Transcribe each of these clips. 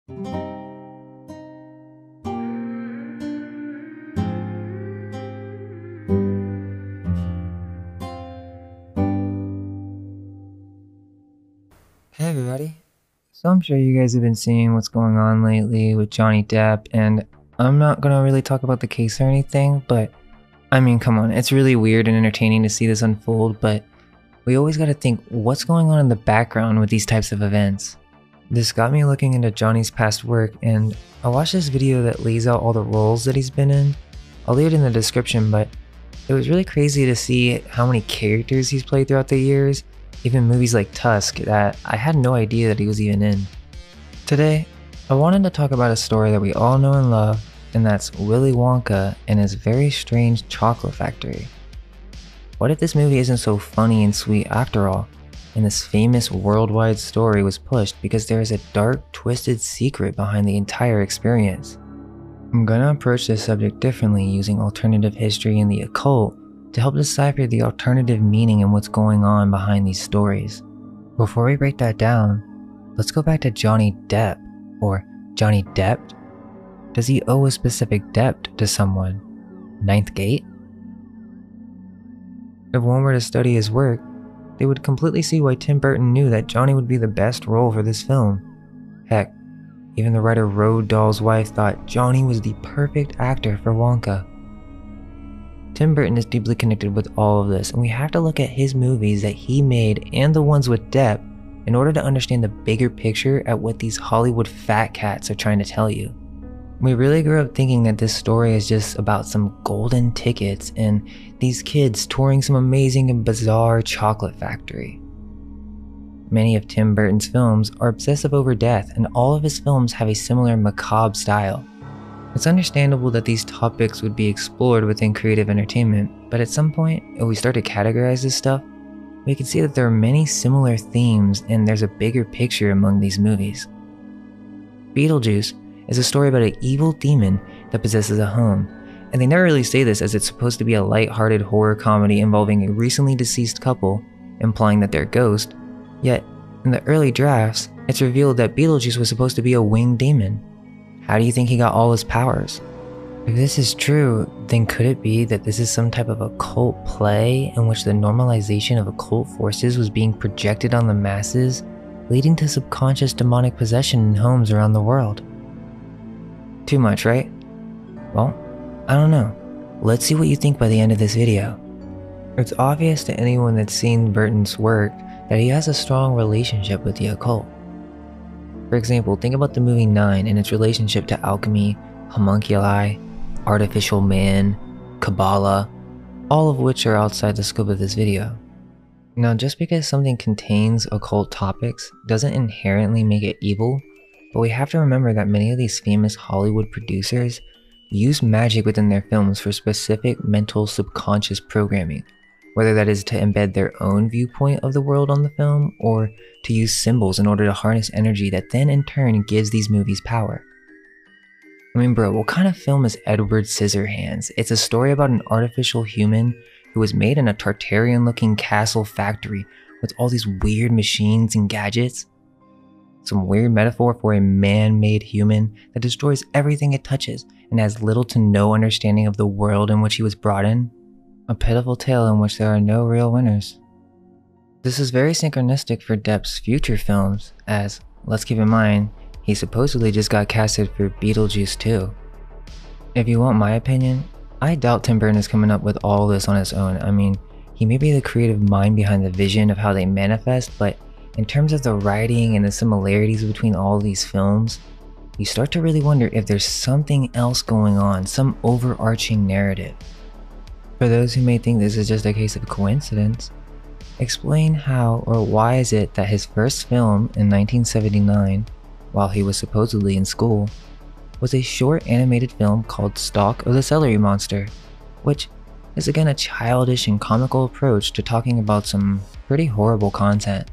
Hey everybody. So I'm sure you guys have been seeing what's going on lately with Johnny Depp, and I'm not gonna really talk about the case or anything, but I mean, come on, it's really weird and entertaining to see this unfold, but we always gotta think what's going on in the background with these types of events. This got me looking into Johnny's past work, and I watched this video that lays out all the roles that he's been in. I'll leave it in the description, but it was really crazy to see how many characters he's played throughout the years. Even movies like Tusk that I had no idea that he was even in. Today, I wanted to talk about a story that we all know and love, and that's Willy Wonka and his very strange chocolate factory. What if this movie isn't so funny and sweet after all, and this famous worldwide story was pushed because there is a dark, twisted secret behind the entire experience? I'm gonna approach this subject differently using alternative history and the occult to help decipher the alternative meaning and what's going on behind these stories. Before we break that down, let's go back to Johnny Depp, or Johnny Depp. Does he owe a specific debt to someone? Ninth Gate? If one were to study his work, they would completely see why Tim Burton knew that Johnny would be the best role for this film. Heck, even the writer Roald Dahl's wife thought Johnny was the perfect actor for Wonka. Tim Burton is deeply connected with all of this, and we have to look at his movies that he made and the ones with Depp in order to understand the bigger picture at what these Hollywood fat cats are trying to tell you. We really grew up thinking that this story is just about some golden tickets and these kids touring some amazing and bizarre chocolate factory. Many of Tim Burton's films are obsessive over death, and all of his films have a similar macabre style. It's understandable that these topics would be explored within creative entertainment, but at some point, if we start to categorize this stuff, we can see that there are many similar themes and there's a bigger picture among these movies. Beetlejuice is a story about an evil demon that possesses a home, and they never really say this as it's supposed to be a light-hearted horror comedy involving a recently deceased couple, implying that they're a ghost, yet in the early drafts, it's revealed that Beetlejuice was supposed to be a winged demon. How do you think he got all his powers? If this is true, then could it be that this is some type of occult play in which the normalization of occult forces was being projected on the masses, leading to subconscious demonic possession in homes around the world? Too much, right? Well, I don't know. Let's see what you think by the end of this video. It's obvious to anyone that's seen Burton's work that he has a strong relationship with the occult. For example, think about the movie 9 and its relationship to alchemy, homunculi, artificial man, Kabbalah, all of which are outside the scope of this video. Now, just because something contains occult topics doesn't inherently make it evil, but we have to remember that many of these famous Hollywood producers use magic within their films for specific mental subconscious programming, whether that is to embed their own viewpoint of the world on the film or to use symbols in order to harness energy that then in turn gives these movies power. I mean, bro, what kind of film is Edward Scissorhands? It's a story about an artificial human who was made in a Tartarian looking castle factory with all these weird machines and gadgets. Some weird metaphor for a man-made human that destroys everything it touches and has little to no understanding of the world in which he was brought in. A pitiful tale in which there are no real winners. This is very synchronistic for Depp's future films, as, let's keep in mind, he supposedly just got casted for Beetlejuice 2. If you want my opinion, I doubt Tim Burton is coming up with all this on his own. I mean, he may be the creative mind behind the vision of how they manifest, but in terms of the writing and the similarities between all these films, you start to really wonder if there's something else going on, some overarching narrative. For those who may think this is just a case of coincidence, explain how or why is it that his first film in 1979, while he was supposedly in school, was a short animated film called Stalk of the Celery Monster, which is again a childish and comical approach to talking about some pretty horrible content.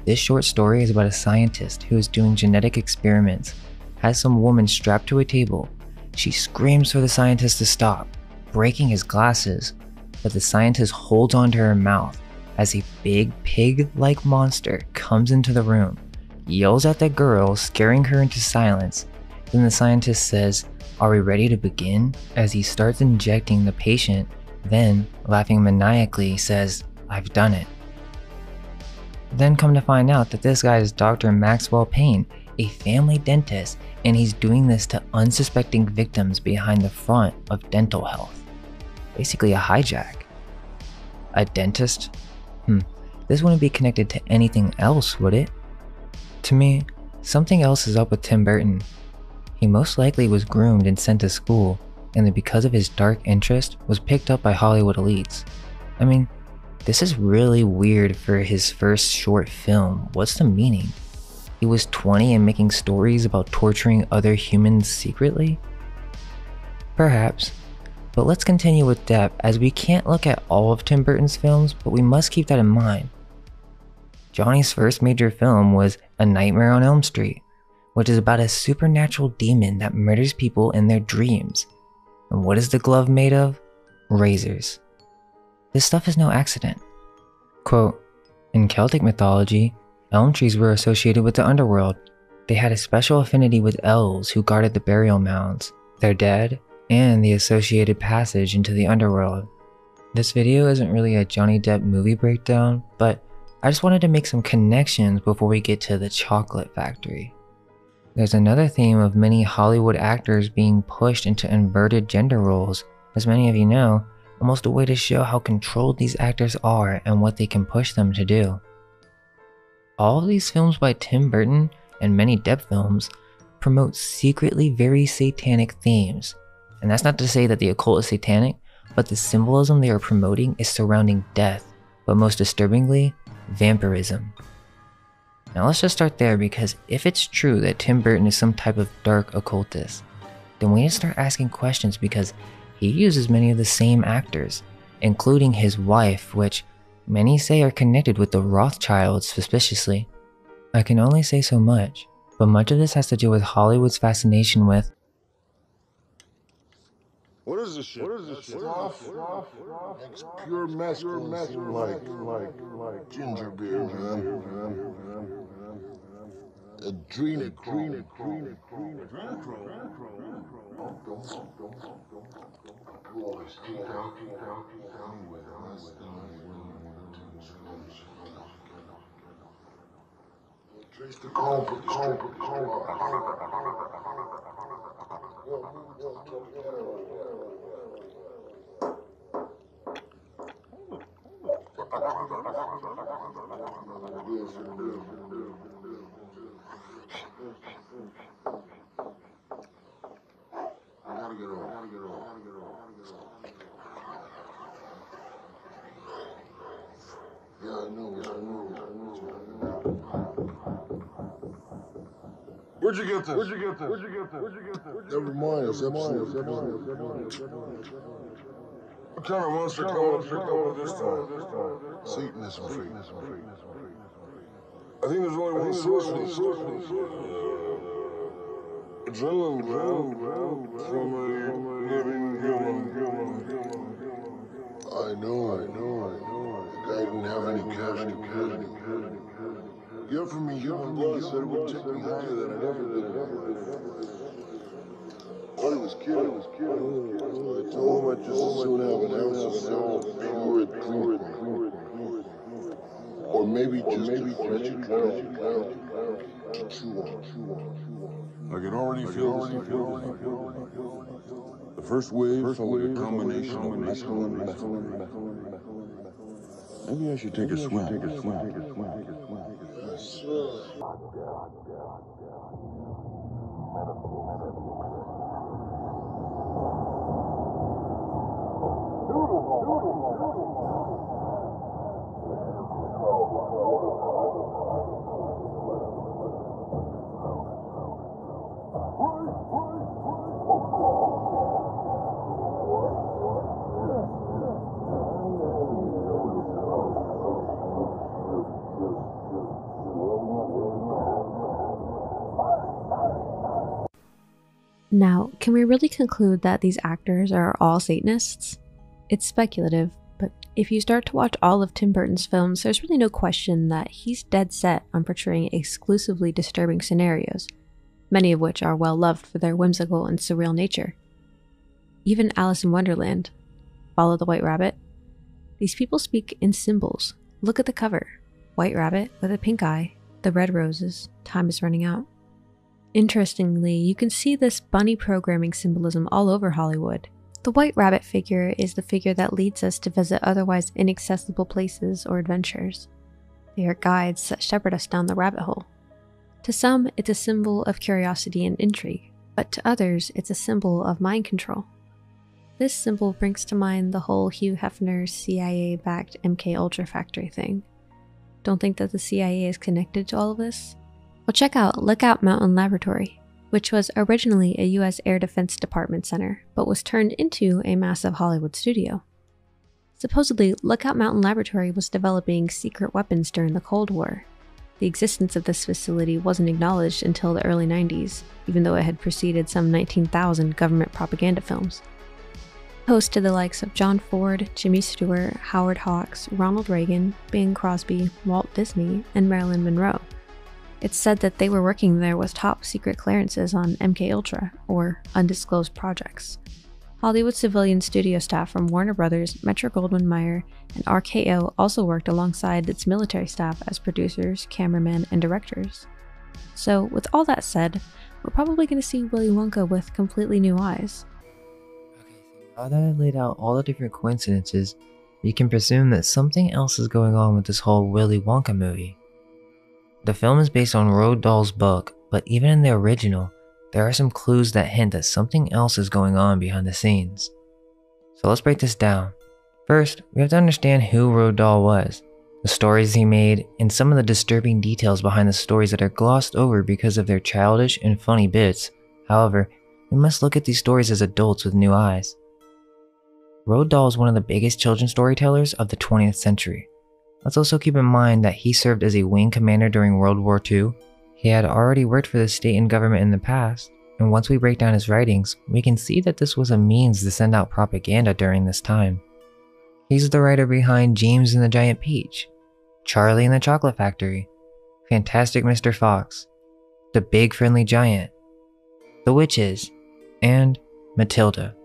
This short story is about a scientist who is doing genetic experiments, has some woman strapped to a table. She screams for the scientist to stop, breaking his glasses, but the scientist holds onto her mouth as a big pig-like monster comes into the room, yells at the girl, scaring her into silence. Then the scientist says, "Are we ready to begin?" as he starts injecting the patient, then, laughing maniacally, says, "I've done it." Then come to find out that this guy is Dr. Maxwell Payne, a family dentist, and he's doing this to unsuspecting victims behind the front of dental health. Basically a hijack. A dentist? This wouldn't be connected to anything else, would it? To me, something else is up with Tim Burton. He most likely was groomed and sent to school, and then because of his dark interest, was picked up by Hollywood elites. I mean, this is really weird for his first short film. What's the meaning? He was 20 and making stories about torturing other humans secretly? Perhaps. But let's continue with depth, as we can't look at all of Tim Burton's films, but we must keep that in mind. Johnny's first major film was A Nightmare on Elm Street, which is about a supernatural demon that murders people in their dreams. And what is the glove made of? Razors. This stuff is no accident. Quote, "In Celtic mythology, elm trees were associated with the underworld. They had a special affinity with elves who guarded the burial mounds, their dead, and the associated passage into the underworld." This video isn't really a Johnny Depp movie breakdown, but I just wanted to make some connections before we get to the chocolate factory. There's another theme of many Hollywood actors being pushed into inverted gender roles. As many of you know, almost a way to show how controlled these actors are and what they can push them to do. All of these films by Tim Burton, and many Depp films, promote secretly very satanic themes. And that's not to say that the occult is satanic, but the symbolism they are promoting is surrounding death, but most disturbingly, vampirism. Now let's just start there, because if it's true that Tim Burton is some type of dark occultist, then we need to start asking questions, because he uses many of the same actors, including his wife, which many say are connected with the Rothschilds suspiciously. I can only say so much, but much of this has to do with Hollywood's fascination with What is this shit? Makes pure masculine seem like ginger beer, man. Adrenochrome. Trace the comb, put the strip. Yeah, I know. Where'd you get this? Never mind, it's episode. What kind of monster coming this time? Satanism freak. I think there's only one source for this stuff. Adrenaline ground from a living human. I know. The guy didn't have any cash. Get from me human blood said it would take me higher than it ever did. Thought he was kidding. I told him I'd just as soon have an ounce of soul pure and clean. Or maybe just a fresh adrenaline to chew on. I can already feel this. The first wave followed a combination of mescaline and methylene. Maybe I should take a swim. Now, can we really conclude that these actors are all Satanists? It's speculative, but if you start to watch all of Tim Burton's films, there's really no question that he's dead set on portraying exclusively disturbing scenarios, many of which are well loved for their whimsical and surreal nature. Even Alice in Wonderland, Follow the White Rabbit. These people speak in symbols. Look at the cover. White rabbit with a pink eye, the red roses, time is running out. Interestingly, you can see this bunny programming symbolism all over Hollywood. The white rabbit figure is the figure that leads us to visit otherwise inaccessible places or adventures. They are guides that shepherd us down the rabbit hole. To some, it's a symbol of curiosity and intrigue, but to others, it's a symbol of mind control. This symbol brings to mind the whole Hugh Hefner CIA-backed MKUltra factory thing. Don't think that the CIA is connected to all of this? Well, check out Lookout Mountain Laboratory, which was originally a US Air Defense Department center, but was turned into a massive Hollywood studio. Supposedly, Lookout Mountain Laboratory was developing secret weapons during the Cold War. The existence of this facility wasn't acknowledged until the early 90s, even though it had preceded some 19,000 government propaganda films. Host to the likes of John Ford, Jimmy Stewart, Howard Hawks, Ronald Reagan, Bing Crosby, Walt Disney, and Marilyn Monroe. It's said that they were working there with top secret clearances on MKUltra, or undisclosed projects. Hollywood civilian studio staff from Warner Brothers, Metro-Goldwyn-Mayer, and RKO also worked alongside its military staff as producers, cameramen, and directors. So, with all that said, we're probably going to see Willy Wonka with completely new eyes. Now that I've laid out all the different coincidences, you can presume that something else is going on with this whole Willy Wonka movie. The film is based on Roald Dahl's book, but even in the original, there are some clues that hint that something else is going on behind the scenes. So let's break this down. First, we have to understand who Roald Dahl was, the stories he made, and some of the disturbing details behind the stories that are glossed over because of their childish and funny bits. However, we must look at these stories as adults with new eyes. Roald Dahl is one of the biggest children's storytellers of the 20th century. Let's also keep in mind that he served as a wing commander during World War II. He had already worked for the state and government in the past, and once we break down his writings, we can see that this was a means to send out propaganda during this time. He's the writer behind James and the Giant Peach, Charlie and the Chocolate Factory, Fantastic Mr. Fox, The Big Friendly Giant, The Witches, and Matilda.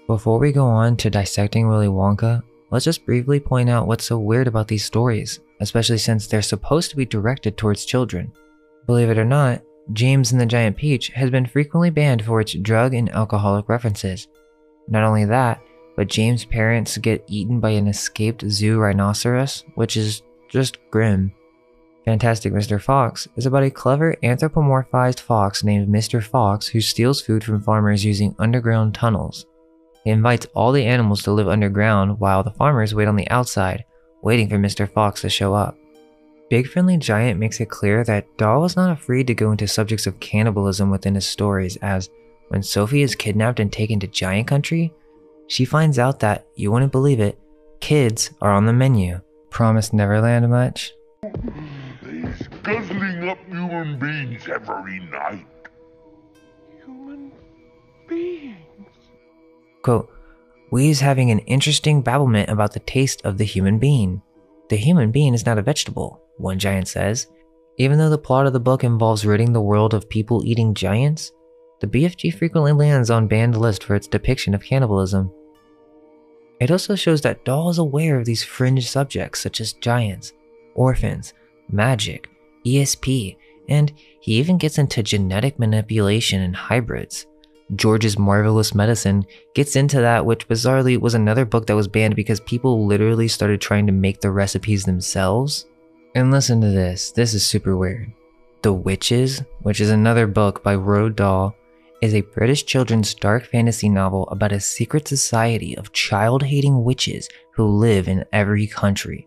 Before we go on to dissecting Willy Wonka, let's just briefly point out what's so weird about these stories, especially since they're supposed to be directed towards children. Believe it or not, James and the Giant Peach has been frequently banned for its drug and alcoholic references. Not only that, but James' parents get eaten by an escaped zoo rhinoceros, which is just grim. Fantastic Mr. Fox is about a clever anthropomorphized fox named Mr. Fox who steals food from farmers using underground tunnels. He invites all the animals to live underground while the farmers wait on the outside, waiting for Mr. Fox to show up. Big Friendly Giant makes it clear that Dahl was not afraid to go into subjects of cannibalism within his stories, as when Sophie is kidnapped and taken to Giant Country, she finds out that, you wouldn't believe it, kids are on the menu. Promised Neverland much? He's guzzling up human beings every night. Human beings? Quote, "We's having an interesting babblement about the taste of the human being. The human being is not a vegetable," one giant says. Even though the plot of the book involves ridding the world of people eating giants, the BFG frequently lands on banned lists for its depiction of cannibalism. It also shows that Dahl is aware of these fringe subjects such as giants, orphans, magic, ESP, and he even gets into genetic manipulation and hybrids. George's Marvelous Medicine gets into that, which bizarrely was another book that was banned because people literally started trying to make the recipes themselves. And listen to this is super weird. The Witches, which is another book by Roald Dahl, is a British children's dark fantasy novel about a secret society of child-hating witches who live in every country.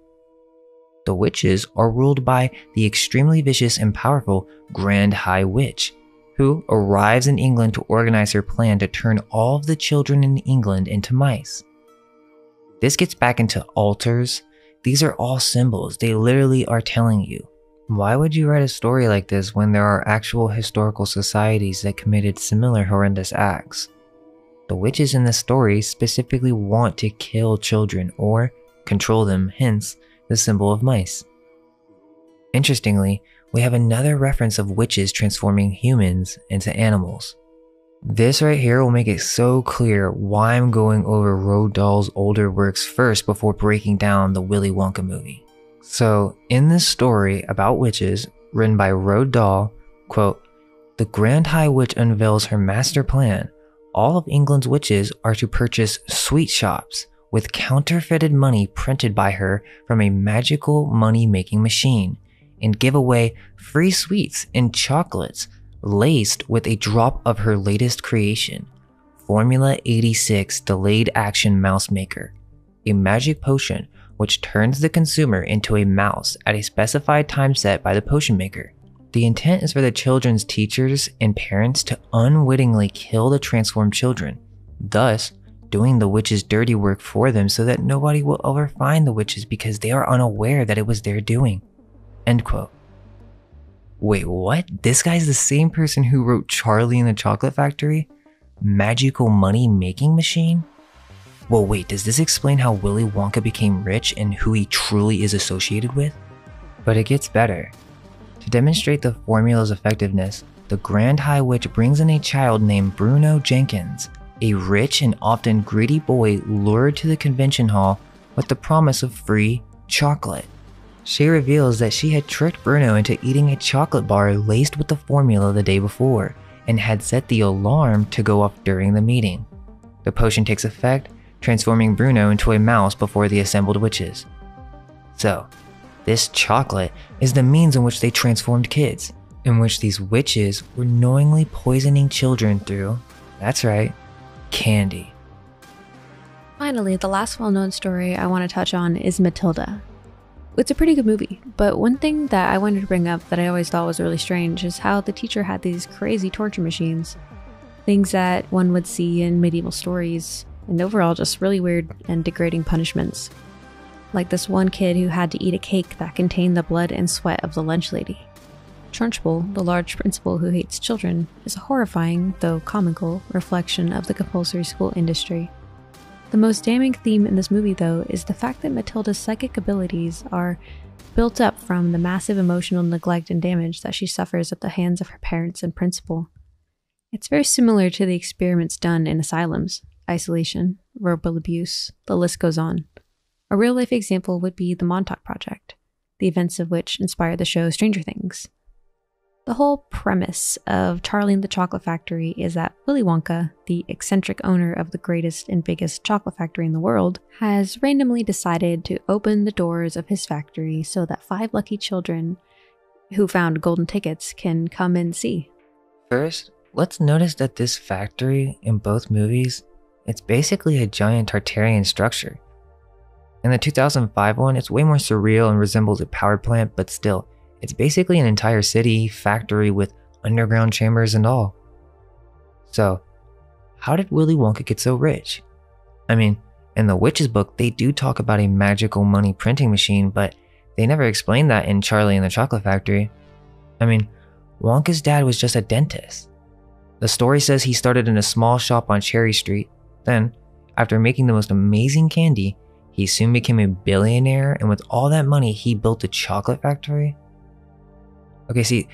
The witches are ruled by the extremely vicious and powerful Grand High Witch, who arrives in England to organize her plan to turn all of the children in England into mice. This gets back into altars. These are all symbols. They literally are telling you, why would you write a story like this when there are actual historical societies that committed similar horrendous acts? The witches in the story specifically want to kill children or control them, hence the symbol of mice. Interestingly, we have another reference of witches transforming humans into animals. This right here will make it so clear why I'm going over Roald Dahl's older works first before breaking down the Willy Wonka movie. So, in this story about witches, written by Roald Dahl, quote, "The Grand High Witch unveils her master plan. All of England's witches are to purchase sweet shops with counterfeited money printed by her from a magical money-making machine, and give away free sweets and chocolates laced with a drop of her latest creation, Formula 86 Delayed Action Mouse Maker, a magic potion which turns the consumer into a mouse at a specified time set by the potion maker. The intent is for the children's teachers and parents to unwittingly kill the transformed children, thus doing the witches' dirty work for them so that nobody will ever find the witches because they are unaware that it was their doing." End quote. Wait, what? This guy's the same person who wrote Charlie and the Chocolate Factory? Magical money making machine? Well, wait, does this explain how Willy Wonka became rich and who he truly is associated with? But it gets better. To demonstrate the formula's effectiveness, the Grand High Witch brings in a child named Bruno Jenkins, a rich and often greedy boy lured to the convention hall with the promise of free chocolate. She reveals that she had tricked Bruno into eating a chocolate bar laced with the formula the day before and had set the alarm to go off during the meeting. The potion takes effect, transforming Bruno into a mouse before the assembled witches. So, this chocolate is the means in which they transformed kids, in which these witches were knowingly poisoning children through, that's right, candy. Finally, the last well-known story I want to touch on is Matilda. It's a pretty good movie, but one thing that I wanted to bring up that I always thought was really strange is how the teacher had these crazy torture machines. Things that one would see in medieval stories, and overall just really weird and degrading punishments. Like this one kid who had to eat a cake that contained the blood and sweat of the lunch lady. Trunchbull, the large principal who hates children, is a horrifying, though comical, reflection of the compulsory school industry. The most damning theme in this movie, though, is the fact that Matilda's psychic abilities are built up from the massive emotional neglect and damage that she suffers at the hands of her parents and principal. It's very similar to the experiments done in asylums, isolation, verbal abuse, the list goes on. A real-life example would be the Montauk Project, the events of which inspired the show Stranger Things. The whole premise of Charlie and the Chocolate Factory is that Willy Wonka, the eccentric owner of the greatest and biggest chocolate factory in the world, has randomly decided to open the doors of his factory so that 5 lucky children who found golden tickets can come and see. First, let's notice that this factory in both movies, it's basically a giant Tartarian structure. In the 2005 one, it's way more surreal and resembles a power plant, but still, it's basically an entire city, factory with underground chambers and all. So, how did Willy Wonka get so rich? I mean, in the Witch's book, they do talk about a magical money printing machine, but they never explain that in Charlie and the Chocolate Factory. I mean, Wonka's dad was just a dentist. The story says he started in a small shop on Cherry Street. Then, after making the most amazing candy, he soon became a billionaire, and with all that money, he built a chocolate factory. Okay, see,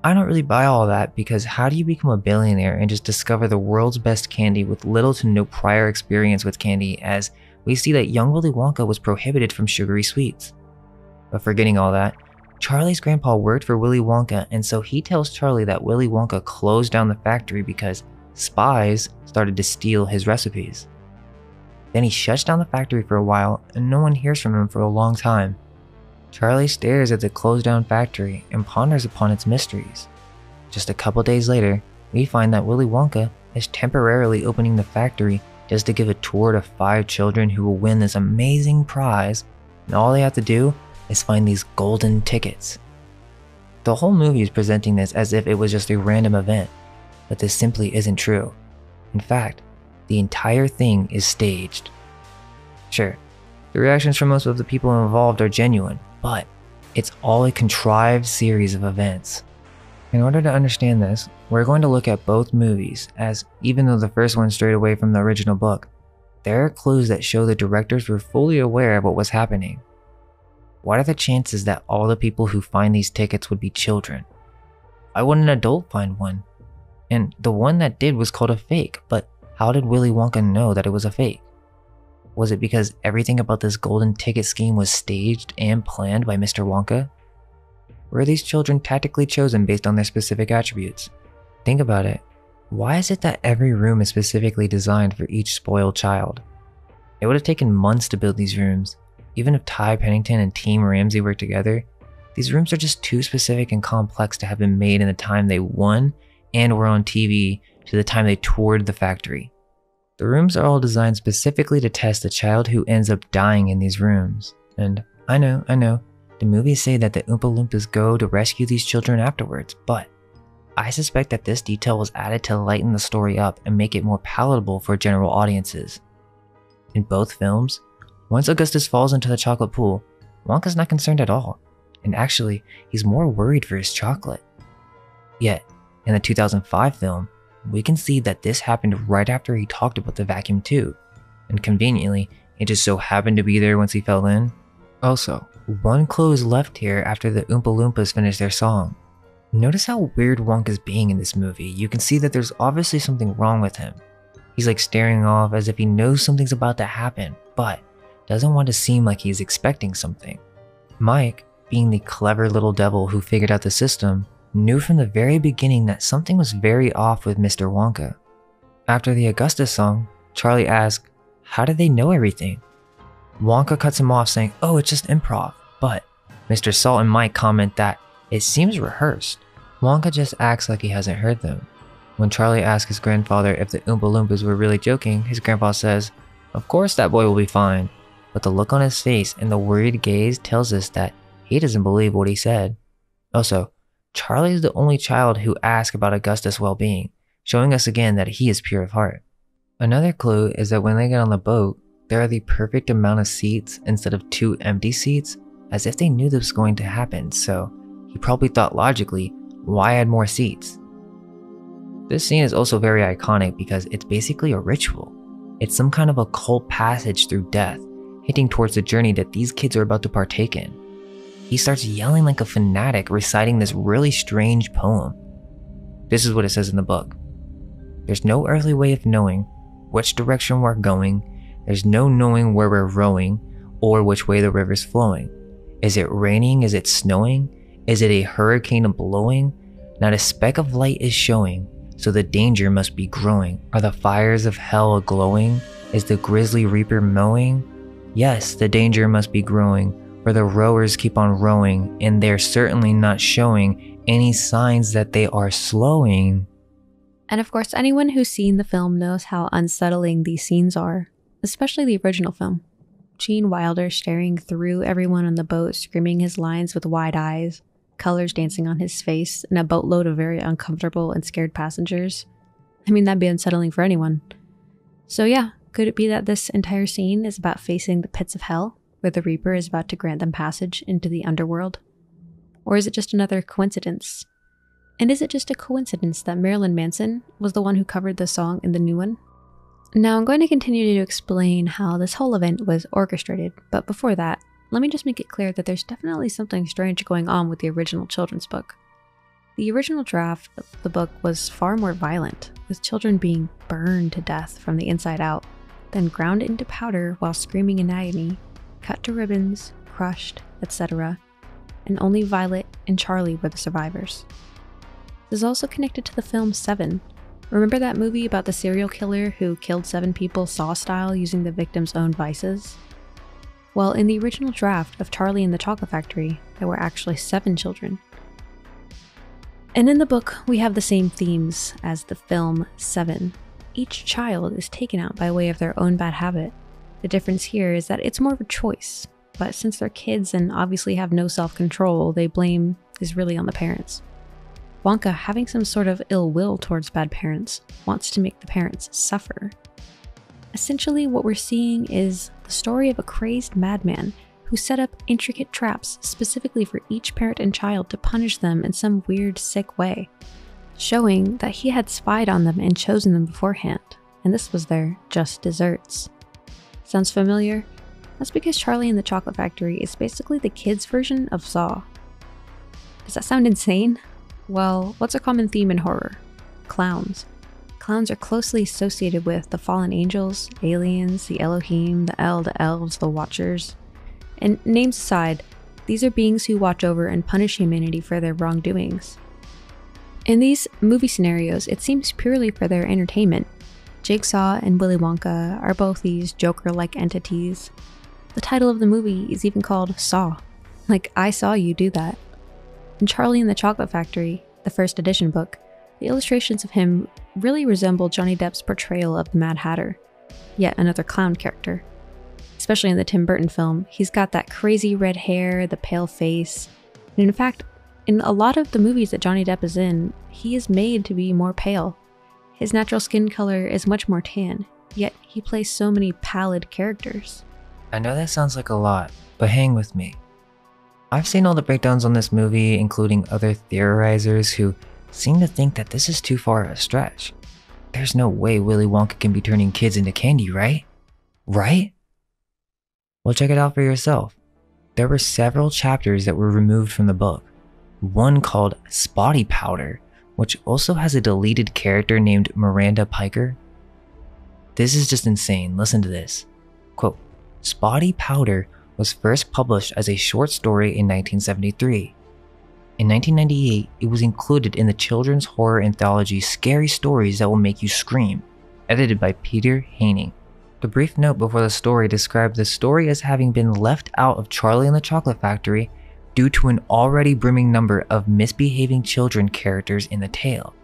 I don't really buy all that because how do you become a billionaire and just discover the world's best candy with little to no prior experience with candy, as we see that young Willy Wonka was prohibited from sugary sweets? But forgetting all that, Charlie's grandpa worked for Willy Wonka, and so he tells Charlie that Willy Wonka closed down the factory because spies started to steal his recipes. Then he shuts down the factory for a while and no one hears from him for a long time. Charlie stares at the closed down factory and ponders upon its mysteries. Just a couple days later, we find that Willy Wonka is temporarily opening the factory just to give a tour to 5 children who will win this amazing prize, and all they have to do is find these golden tickets. The whole movie is presenting this as if it was just a random event, but this simply isn't true. In fact, the entire thing is staged. Sure, the reactions from most of the people involved are genuine, but it's all a contrived series of events. In order to understand this, we're going to look at both movies, as even though the first one strayed away from the original book, there are clues that show the directors were fully aware of what was happening. What are the chances that all the people who find these tickets would be children? Why would an adult find one? And the one that did was called a fake, but how did Willy Wonka know that it was a fake? Was it because everything about this golden ticket scheme was staged and planned by Mr. Wonka? Were these children tactically chosen based on their specific attributes? Think about it. Why is it that every room is specifically designed for each spoiled child? It would have taken months to build these rooms. Even if Ty Pennington and Team Ramsey worked together, these rooms are just too specific and complex to have been made in the time they won and were on TV to the time they toured the factory. The rooms are all designed specifically to test the child who ends up dying in these rooms. And I know, the movies say that the Oompa Loompas go to rescue these children afterwards, but I suspect that this detail was added to lighten the story up and make it more palatable for general audiences. In both films, once Augustus falls into the chocolate pool, Wonka's not concerned at all, and actually, he's more worried for his chocolate. Yet, in the 2005 film, we can see that this happened right after he talked about the vacuum tube, and conveniently, it just so happened to be there once he fell in. Also, one clue is left here after the Oompa Loompas finish their song. Notice how weird Wonka's being in this movie. You can see that there's obviously something wrong with him. He's like staring off as if he knows something's about to happen, but doesn't want to seem like he's expecting something. Mike, being the clever little devil who figured out the system, knew from the very beginning that something was very off with Mr. Wonka. After the Augustus song, Charlie asks, how did they know everything? Wonka cuts him off saying, oh, it's just improv, but Mr. Salt and Mike comment that it seems rehearsed. Wonka just acts like he hasn't heard them. When Charlie asks his grandfather if the Oompa Loompas were really joking, his grandpa says, of course that boy will be fine, but the look on his face and the worried gaze tells us that he doesn't believe what he said. Also, Charlie is the only child who asks about Augustus' well-being, showing us again that he is pure of heart. Another clue is that when they get on the boat, there are the perfect amount of seats instead of 2 empty seats, as if they knew this was going to happen, so he probably thought logically, why add more seats? This scene is also very iconic because it's basically a ritual. It's some kind of occult passage through death, hinting towards the journey that these kids are about to partake in. He starts yelling like a fanatic, reciting this really strange poem. This is what it says in the book. There's no earthly way of knowing which direction we're going. There's no knowing where we're rowing or which way the river's flowing. Is it raining? Is it snowing? Is it a hurricane blowing? Not a speck of light is showing, so the danger must be growing. Are the fires of hell a-glowing? Is the grisly reaper mowing? Yes, the danger must be growing, for the rowers keep on rowing, and they're certainly not showing any signs that they are slowing. And of course, anyone who's seen the film knows how unsettling these scenes are, especially the original film. Gene Wilder staring through everyone on the boat, screaming his lines with wide eyes, colors dancing on his face, and a boatload of very uncomfortable and scared passengers. I mean, that'd be unsettling for anyone. So yeah, could it be that this entire scene is about facing the pits of hell, where the Reaper is about to grant them passage into the underworld? Or is it just another coincidence? And is it just a coincidence that Marilyn Manson was the one who covered the song in the new one? Now I'm going to continue to explain how this whole event was orchestrated, but before that, let me just make it clear that there's definitely something strange going on with the original children's book. The original draft of the book was far more violent, with children being burned to death from the inside out, then ground into powder while screaming in agony, cut to ribbons, crushed, etc., and only Violet and Charlie were the survivors. This is also connected to the film Seven. Remember that movie about the serial killer who killed 7 people Saw-style using the victim's own vices? Well, in the original draft of Charlie and the Chocolate Factory, there were actually 7 children. And in the book, we have the same themes as the film Seven. Each child is taken out by way of their own bad habit. The difference here is that it's more of a choice, but since they're kids and obviously have no self-control, they blame is really on the parents. Wonka, having some sort of ill will towards bad parents, wants to make the parents suffer. Essentially, what we're seeing is the story of a crazed madman who set up intricate traps specifically for each parent and child to punish them in some weird, sick way. showing that he had spied on them and chosen them beforehand, and this was their just desserts. Sounds familiar? That's because Charlie and the Chocolate Factory is basically the kids' version of Saw. Does that sound insane? Well, what's a common theme in horror? Clowns. Clowns are closely associated with the fallen angels, aliens, the Elohim, the elves, the Watchers. And names aside, these are beings who watch over and punish humanity for their wrongdoings. In these movie scenarios, it seems purely for their entertainment. Jigsaw and Willy Wonka are both these Joker-like entities. The title of the movie is even called Saw. Like, I saw you do that. In Charlie and the Chocolate Factory, the first edition book, the illustrations of him really resemble Johnny Depp's portrayal of the Mad Hatter, yet another clown character. Especially in the Tim Burton film, he's got that crazy red hair, the pale face, and in fact, in a lot of the movies that Johnny Depp is in, he is made to be more pale. His natural skin color is much more tan, yet he plays so many pallid characters. I know that sounds like a lot, but hang with me. I've seen all the breakdowns on this movie, including other theorizers who seem to think that this is too far a stretch. There's no way Willy Wonka can be turning kids into candy, right? Right? Well, check it out for yourself. There were several chapters that were removed from the book. One called Spotty Powder, which also has a deleted character named Miranda Piker. This is just insane, listen to this. Quote, Spotty Powder was first published as a short story in 1973. In 1998, it was included in the children's horror anthology Scary Stories That Will Make You Scream, edited by Peter Haining. The brief note before the story described the story as having been left out of Charlie and the Chocolate Factory due to an already brimming number of misbehaving children characters in the tale.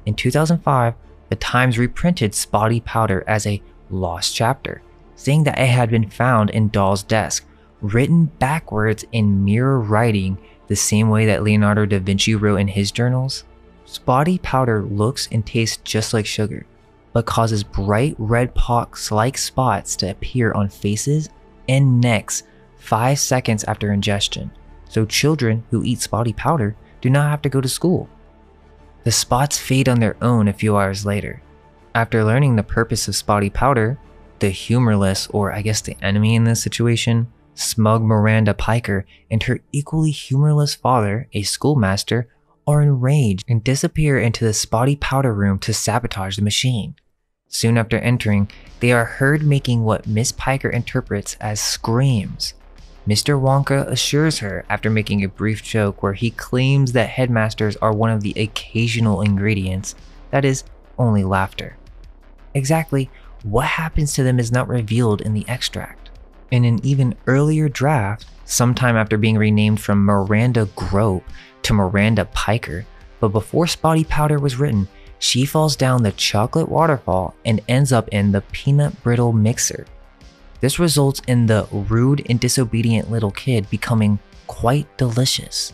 In 2005, the Times reprinted Spotty Powder as a lost chapter, saying that it had been found in Dahl's desk, written backwards in mirror writing the same way that Leonardo da Vinci wrote in his journals. Spotty Powder looks and tastes just like sugar, but causes bright red pox-like spots to appear on faces and necks 5 seconds after ingestion, so children who eat Spotty Powder do not have to go to school. The spots fade on their own a few hours later. After learning the purpose of Spotty Powder, the humorless, or I guess the enemy in this situation, smug Miranda Piker and her equally humorless father, a schoolmaster, are enraged and disappear into the Spotty Powder room to sabotage the machine. Soon after entering, they are heard making what Miss Piker interprets as screams. Mr. Wonka assures her after making a brief joke where he claims that headmasters are one of the occasional ingredients, that is, only laughter. Exactly what happens to them is not revealed in the extract. In an even earlier draft, sometime after being renamed from Miranda Grope to Miranda Piker, but before Spotty Powder was written, she falls down the chocolate waterfall and ends up in the peanut brittle mixer. This results in the rude and disobedient little kid becoming quite delicious.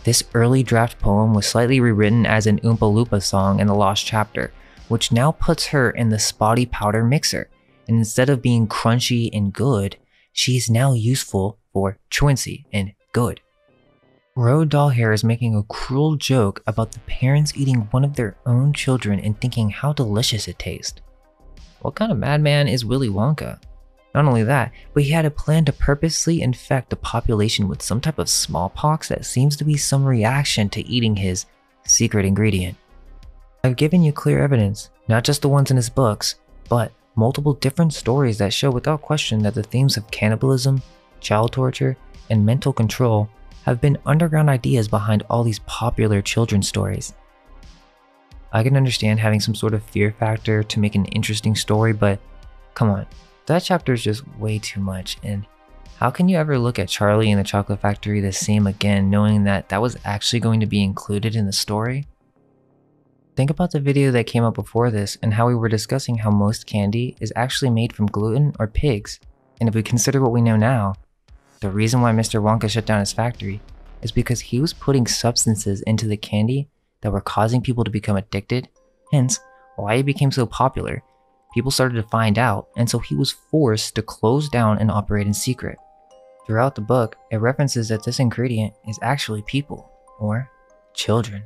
This early draft poem was slightly rewritten as an Oompa Loompa song in the Lost Chapter, which now puts her in the Spotty Powder mixer, and instead of being crunchy and good, she is now useful for truancy and good. Roald Dahl here is making a cruel joke about the parents eating one of their own children and thinking how delicious it tastes. What kind of madman is Willy Wonka? Not only that, but he had a plan to purposely infect the population with some type of smallpox that seems to be some reaction to eating his secret ingredient. I've given you clear evidence, not just the ones in his books, but multiple different stories that show without question that the themes of cannibalism, child torture, and mental control have been underground ideas behind all these popular children's stories. I can understand having some sort of fear factor to make an interesting story, but come on, that chapter is just way too much, and how can you ever look at Charlie and the Chocolate Factory the same again knowing that that was actually going to be included in the story? Think about the video that came out before this and how we were discussing how most candy is actually made from gluten or pigs, and if we consider what we know now, the reason why Mr. Wonka shut down his factory is because he was putting substances into the candy that were causing people to become addicted, hence why it became so popular. People started to find out, and so he was forced to close down and operate in secret. Throughout the book, it references that this ingredient is actually people, or children.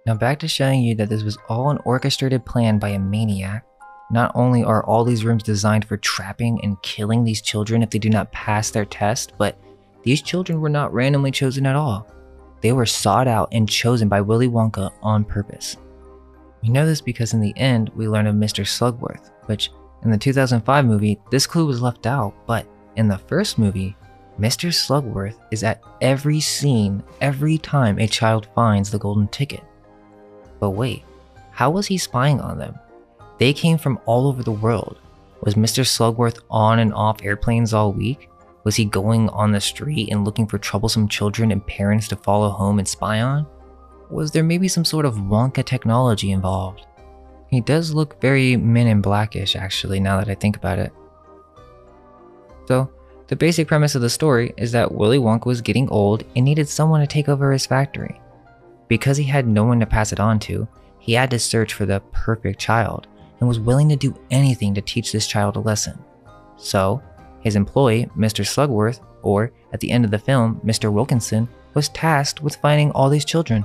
Now back to showing you that this was all an orchestrated plan by a maniac. Not only are all these rooms designed for trapping and killing these children if they do not pass their test, but these children were not randomly chosen at all. They were sought out and chosen by Willy Wonka on purpose. We know this because in the end, we learn of Mr. Slugworth, which in the 2005 movie, this clue was left out, but in the first movie, Mr. Slugworth is at every scene every time a child finds the golden ticket. But wait, how was he spying on them? They came from all over the world. Was Mr. Slugworth on and off airplanes all week? Was he going on the street and looking for troublesome children and parents to follow home and spy on? Was there maybe some sort of Wonka technology involved? He does look very Men in Blackish actually, now that I think about it. So, the basic premise of the story is that Willy Wonka was getting old and needed someone to take over his factory. Because he had no one to pass it on to, he had to search for the perfect child and was willing to do anything to teach this child a lesson. So, his employee, Mr. Slugworth, or at the end of the film, Mr. Wilkinson, was tasked with finding all these children.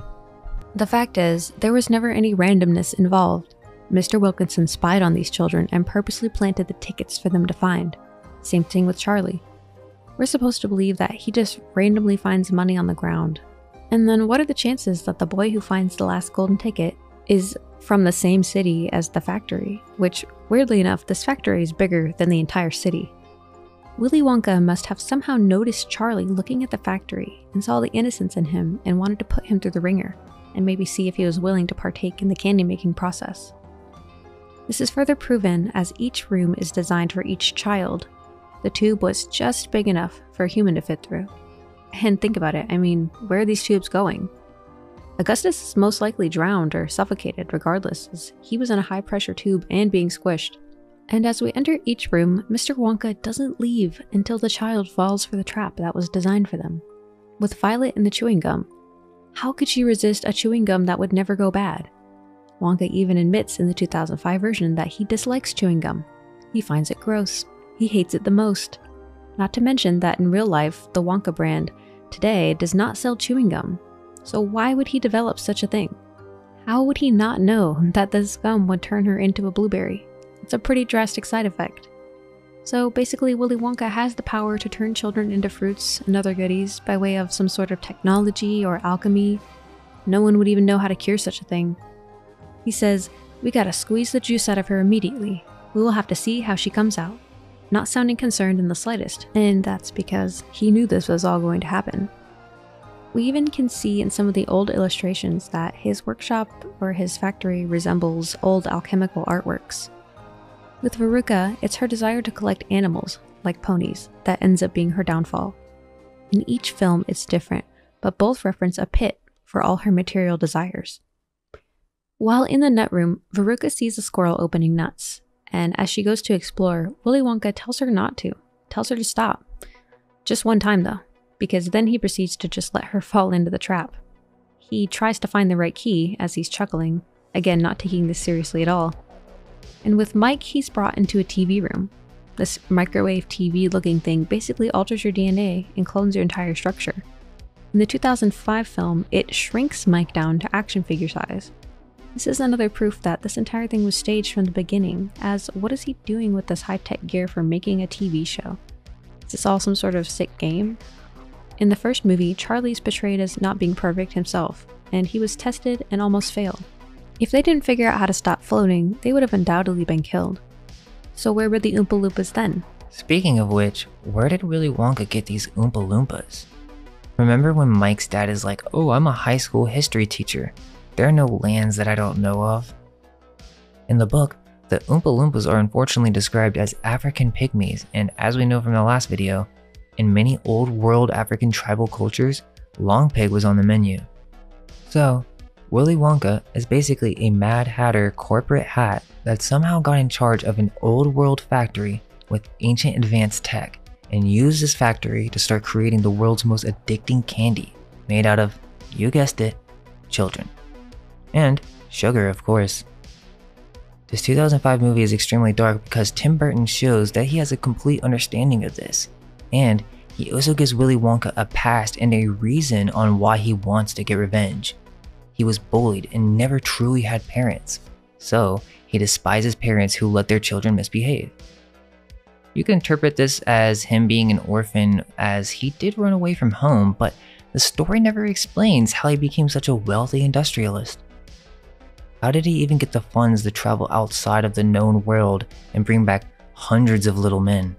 The fact is, there was never any randomness involved. Mr. Wilkinson spied on these children and purposely planted the tickets for them to find. Same thing with Charlie. We're supposed to believe that he just randomly finds money on the ground. And then what are the chances that the boy who finds the last golden ticket is from the same city as the factory, which, weirdly enough, this factory is bigger than the entire city. Willy Wonka must have somehow noticed Charlie looking at the factory and saw the innocence in him and wanted to put him through the ringer, and maybe see if he was willing to partake in the candy making process. This is further proven as each room is designed for each child. The tube was just big enough for a human to fit through. And think about it, I mean, where are these tubes going? Augustus is most likely drowned or suffocated regardless, as he was in a high pressure tube and being squished. And as we enter each room, Mr. Wonka doesn't leave until the child falls for the trap that was designed for them. With Violet and the chewing gum, how could she resist a chewing gum that would never go bad? Wonka even admits in the 2005 version that he dislikes chewing gum. He finds it gross. He hates it the most. Not to mention that in real life, the Wonka brand today does not sell chewing gum. So why would he develop such a thing? How would he not know that this gum would turn her into a blueberry? It's a pretty drastic side effect. So basically, Willy Wonka has the power to turn children into fruits and other goodies by way of some sort of technology or alchemy. No one would even know how to cure such a thing. He says, "We gotta squeeze the juice out of her immediately. We will have to see how she comes out." Not sounding concerned in the slightest, and that's because he knew this was all going to happen. We even can see in some of the old illustrations that his workshop or his factory resembles old alchemical artworks. With Veruca, it's her desire to collect animals, like ponies, that ends up being her downfall. In each film, it's different, but both reference a pit for all her material desires. While in the nut room, Veruca sees a squirrel opening nuts, and as she goes to explore, Willy Wonka tells her not to, tells her to stop. Just one time though, because then he proceeds to just let her fall into the trap. He tries to find the right key as he's chuckling, again not taking this seriously at all. And with Mike, he's brought into a TV room. This microwave TV looking thing basically alters your DNA and clones your entire structure. In the 2005 film, it shrinks Mike down to action figure size. This is another proof that this entire thing was staged from the beginning, as what is he doing with this high-tech gear for making a TV show? Is this all some sort of sick game? In the first movie, Charlie's portrayed as not being perfect himself, and he was tested and almost failed. If they didn't figure out how to stop floating, they would have undoubtedly been killed. So where were the Oompa Loompas then? Speaking of which, where did Willy Wonka get these Oompa Loompas? Remember when Mike's dad is like, "Oh, I'm a high school history teacher. There are no lands that I don't know of." In the book, the Oompa Loompas are unfortunately described as African pygmies, and as we know from the last video, in many old world African tribal cultures, long pig was on the menu. So, Willy Wonka is basically a Mad Hatter corporate hat that somehow got in charge of an old world factory with ancient advanced tech and used this factory to start creating the world's most addicting candy made out of, you guessed it, children. And sugar, of course. This 2005 movie is extremely dark because Tim Burton shows that he has a complete understanding of this, and he also gives Willy Wonka a past and a reason on why he wants to get revenge. he was bullied and never truly had parents, so he despises parents who let their children misbehave. You can interpret this as him being an orphan, as he did run away from home, but the story never explains how he became such a wealthy industrialist. How did he even get the funds to travel outside of the known world and bring back hundreds of little men?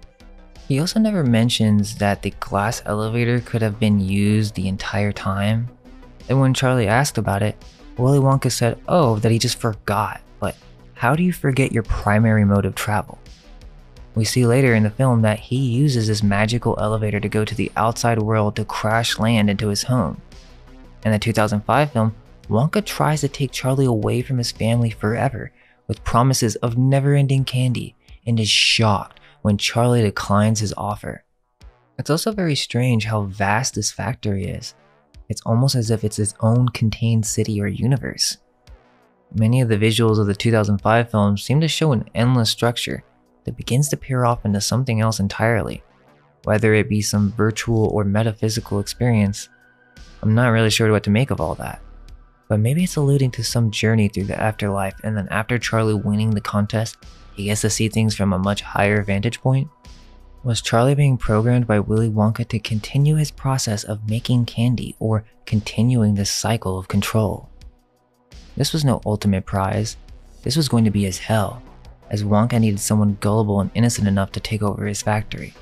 He also never mentions that the glass elevator could have been used the entire time. And when Charlie asked about it, Willy Wonka said, oh, that he just forgot. But how do you forget your primary mode of travel? We see later in the film that he uses this magical elevator to go to the outside world to crash land into his home. In the 2005 film, Wonka tries to take Charlie away from his family forever with promises of never-ending candy and is shocked when Charlie declines his offer. It's also very strange how vast this factory is. It's almost as if it's its own contained city or universe. Many of the visuals of the 2005 film seem to show an endless structure that begins to peer off into something else entirely. Whether it be some virtual or metaphysical experience, I'm not really sure what to make of all that. But maybe it's alluding to some journey through the afterlife, and then after Charlie winning the contest, he gets to see things from a much higher vantage point? Was Charlie being programmed by Willy Wonka to continue his process of making candy, or continuing this cycle of control? This was no ultimate prize. This was going to be his hell, as Wonka needed someone gullible and innocent enough to take over his factory.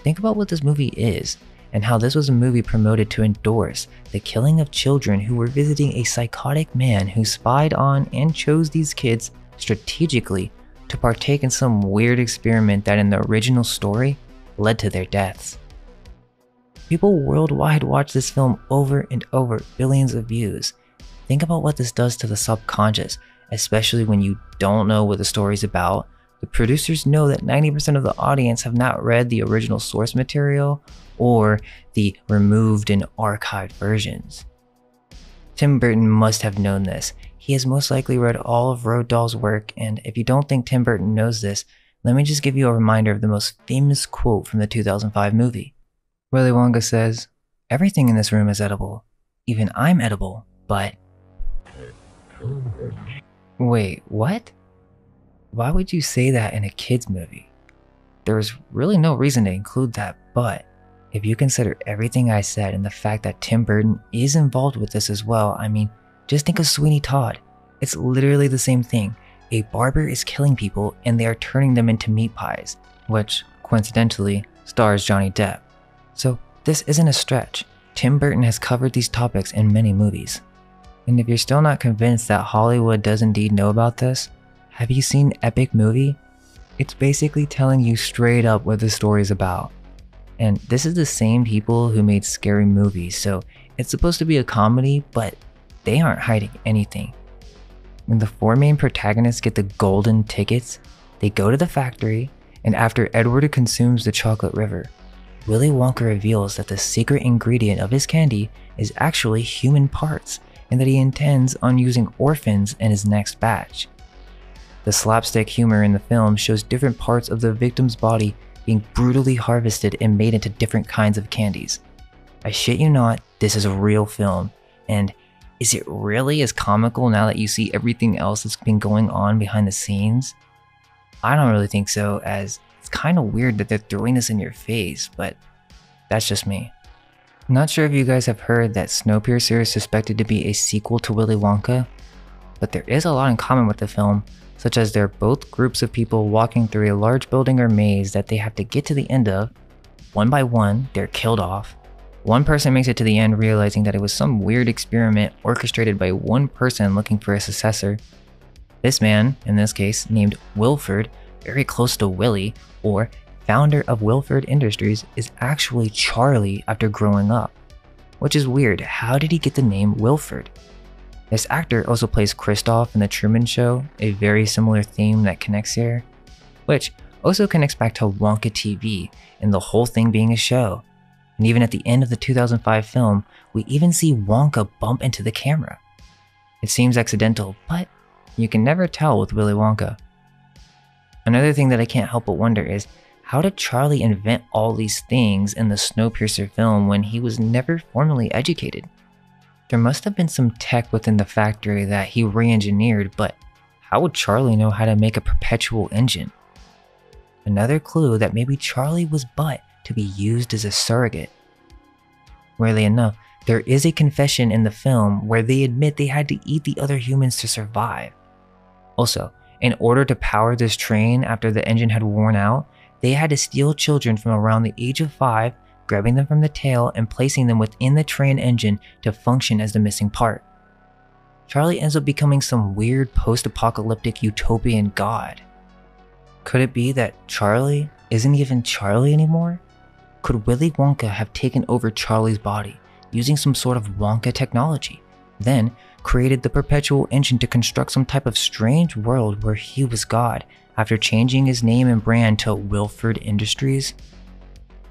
Think about what this movie is, and how this was a movie promoted to endorse the killing of children who were visiting a psychotic man who spied on and chose these kids strategically to partake in some weird experiment that in the original story led to their deaths. People worldwide watch this film over and over, billions of views. Think about what this does to the subconscious, especially when you don't know what the story's about. The producers know that 90% of the audience have not read the original source material or the removed and archived versions. Tim Burton must have known this. He has most likely read all of Roald Dahl's work, and if you don't think Tim Burton knows this, let me just give you a reminder of the most famous quote from the 2005 movie. Willy Wonka says, "Everything in this room is edible. Even I'm edible, but..." Wait, what? Why would you say that in a kid's movie? There was really no reason to include that, but if you consider everything I said and the fact that Tim Burton is involved with this as well, I mean, just think of Sweeney Todd. It's literally the same thing. A barber is killing people and they are turning them into meat pies, which, coincidentally, stars Johnny Depp. So this isn't a stretch. Tim Burton has covered these topics in many movies. And if you're still not convinced that Hollywood does indeed know about this, have you seen Epic Movie? It's basically telling you straight up what the story is about. And this is the same people who made Scary Movie, so it's supposed to be a comedy, but they aren't hiding anything. When the four main protagonists get the golden tickets, they go to the factory, and after Edward consumes the chocolate river, Willy Wonka reveals that the secret ingredient of his candy is actually human parts, and that he intends on using orphans in his next batch. The slapstick humor in the film shows different parts of the victim's body being brutally harvested and made into different kinds of candies. I shit you not, this is a real film, and is it really as comical now that you see everything else that's been going on behind the scenes? I don't really think so, as it's kind of weird that they're throwing this in your face, but that's just me. I'm not sure if you guys have heard that Snowpiercer is suspected to be a sequel to Willy Wonka, but there is a lot in common with the film, such as they're both groups of people walking through a large building or maze that they have to get to the end of. One by one, they're killed off. One person makes it to the end realizing that it was some weird experiment orchestrated by one person looking for a successor. This man, in this case named Wilford, very close to Willy, or founder of Wilford Industries, is actually Charlie after growing up. Which is weird, how did he get the name Wilford? This actor also plays Kristoff in The Truman Show, a very similar theme that connects here, which also connects back to Wonka TV and the whole thing being a show. And even at the end of the 2005 film, we even see Wonka bump into the camera. It seems accidental, but you can never tell with Willy Wonka. Another thing that I can't help but wonder is, how did Charlie invent all these things in the Snowpiercer film when he was never formally educated? There must have been some tech within the factory that he re-engineered, but how would Charlie know how to make a perpetual engine? Another clue that maybe Charlie was but to be used as a surrogate. Weirdly enough, there is a confession in the film where they admit they had to eat the other humans to survive. Also, in order to power this train after the engine had worn out, they had to steal children from around the age of 5, grabbing them from the tail and placing them within the train engine to function as the missing part. Charlie ends up becoming some weird post-apocalyptic utopian god. Could it be that Charlie isn't even Charlie anymore? Could Willy Wonka have taken over Charlie's body using some sort of Wonka technology, then created the perpetual engine to construct some type of strange world where he was God after changing his name and brand to Wilford Industries?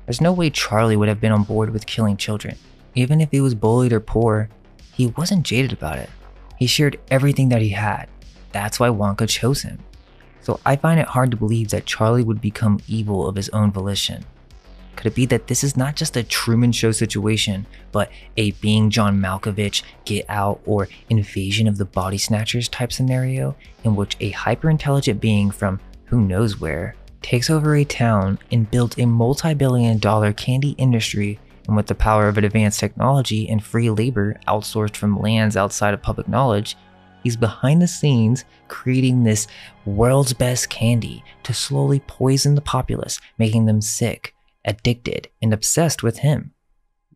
There's no way Charlie would have been on board with killing children. Even if he was bullied or poor, he wasn't jaded about it. He shared everything that he had. That's why Wonka chose him. So I find it hard to believe that Charlie would become evil of his own volition. Could it be that this is not just a Truman Show situation, but a Being John Malkovich, Get Out, or Invasion of the Body Snatchers type scenario in which a hyper-intelligent being from who knows where takes over a town and builds a multi-billion-dollar candy industry, and with the power of advanced technology and free labor outsourced from lands outside of public knowledge, he's behind the scenes creating this world's best candy to slowly poison the populace, making them sick, addicted, and obsessed with him.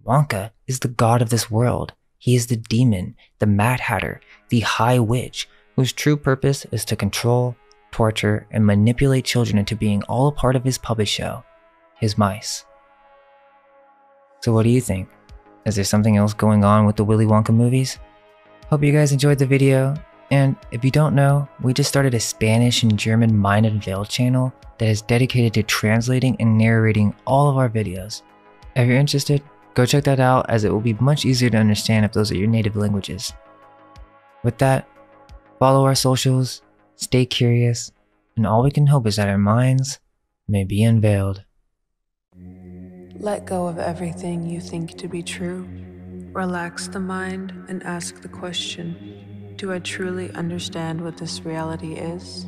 Wonka is the god of this world. He is the demon, the Mad Hatter, the High Witch, whose true purpose is to control, torture, and manipulate children into being all a part of his puppet show, his mice. So what do you think? Is there something else going on with the Willy Wonka movies? Hope you guys enjoyed the video, and if you don't know, we just started a Spanish and German Mind Unveiled channel that is dedicated to translating and narrating all of our videos. If you're interested, go check that out, as it will be much easier to understand if those are your native languages. With that, follow our socials, stay curious, and all we can hope is that our minds may be unveiled. Let go of everything you think to be true. Relax the mind and ask the question, do I truly understand what this reality is?